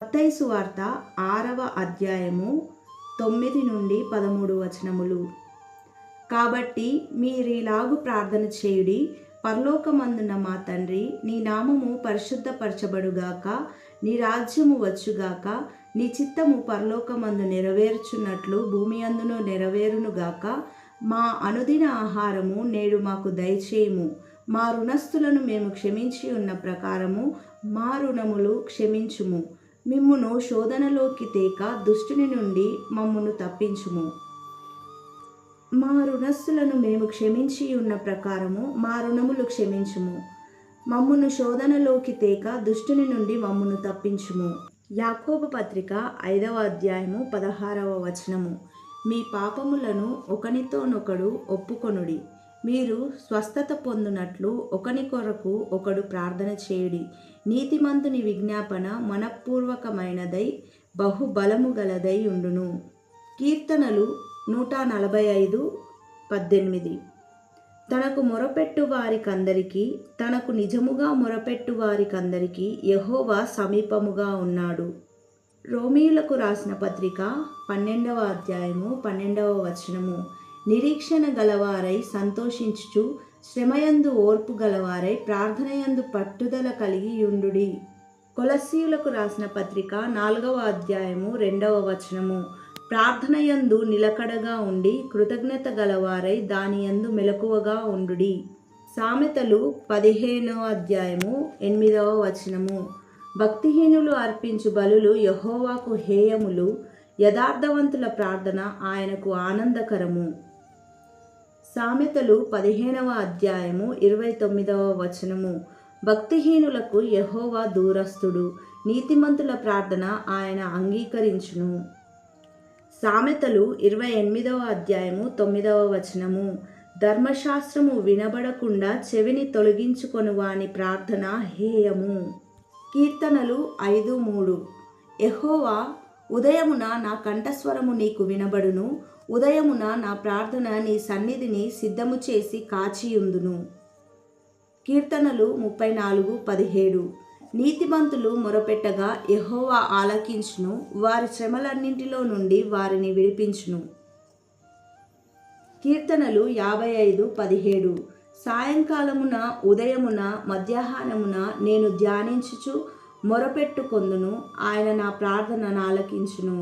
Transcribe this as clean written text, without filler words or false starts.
మత్తయి సువార్త 6వ అధ్యాయము 9 నుండి 13 వచనములు. కాబట్టి మీరిలాగు ప్రార్థన చేయుడి: పరలోకమందున్న మా తండ్రి, నీ నామము పరిశుద్ధపరచబడుగాక, నీ రాజ్యము వచ్చుగాక, నీ చిత్తము పరలోకమందు నెరవేర్చున్నట్లు భూమి అందును నెరవేరునుగాక. మా అనుదిన ఆహారము నేడు మాకు దయచేయుము. మా రుణస్థులను మేము క్షమించి ఉన్న ప్రకారము మా రుణములు క్షమించుము. మిమ్మును శోధనలోకి తేక దుష్టుని నుండి మమ్మును తప్పించుము. మా రుణస్థులను మేము క్షమించి ఉన్న ప్రకారము మా రుణములు క్షమించుము. మమ్మును శోధనలోకి తేక దుష్టుని నుండి మమ్మును తప్పించుము. యాకోబు పత్రిక 5వ అధ్యాయము 16వ వచనము. మీ పాపములను ఒకనితోనొకడు ఒప్పుకొనుడి, మీరు స్వస్థత పొందునట్లు ఒకని కొరకు ఒకడు ప్రార్థన చేయుడి. నీతిమంతుని విజ్ఞాపన మనఃపూర్వకమైనదై బహుబలము గలదై ఉండును. కీర్తనలు 145:18. తనకు మొరపెట్టు వారికందరికీ, తనకు నిజముగా మొరపెట్టు వారికందరికీ యెహోవా సమీపముగా ఉన్నాడు. రోమీయులకు రాసిన పత్రిక 12వ అధ్యాయము 12వ వచనము. నిరీక్షణ గలవారై సంతోషించుచు, శ్రమయందు ఓర్పు గలవారై ప్రార్థనయందు పట్టుదల కలిగి యుండుడి. కొలస్సీయులకు రాసిన పత్రిక 4వ అధ్యాయము 2వ వచనము. ప్రార్థనయందు నిలకడగా ఉండి కృతజ్ఞత గలవారై దానియందు మెలకువగా ఉండుడి. సామెతలు 15వ అధ్యాయము 8వ వచనము. భక్తిహీనులు అర్పించు బలులు యెహోవాకు హేయములు, యథార్థవంతుల ప్రార్థన ఆయనకు ఆనందకరము. సామెతలు 15వ అధ్యాయము 29వ వచనము. భక్తిహీనులకు యెహోవా దూరస్థుడు, నీతిమంతుల ప్రార్థన ఆయన అంగీకరించును. సామెతలు 28వ అధ్యాయము 9వ వచనము. ధర్మశాస్త్రము వినబడకుండా చెవిని తొలగించుకొను వాని ప్రార్థన హేయము. కీర్తనలు 5:3. యెహోవా, ఉదయమున నా కంఠస్వరము నీకు వినబడును, ఉదయమున నా ప్రార్థన నీ సన్నిధిని సిద్ధము చేసి కాచియుందును. కీర్తనలు 34:17. నీతిమంతులు మొరపెట్టగా యెహోవా ఆలకించును, వారి శ్రమలన్నింటిలో నుండి వారిని విడిపించును. కీర్తనలు 55:17. సాయంకాలమున, ఉదయమున, మధ్యాహ్నమున నేను ధ్యానించుచు మొరపెట్టుకొందును, ఆయన నా ప్రార్థన ఆలకించును.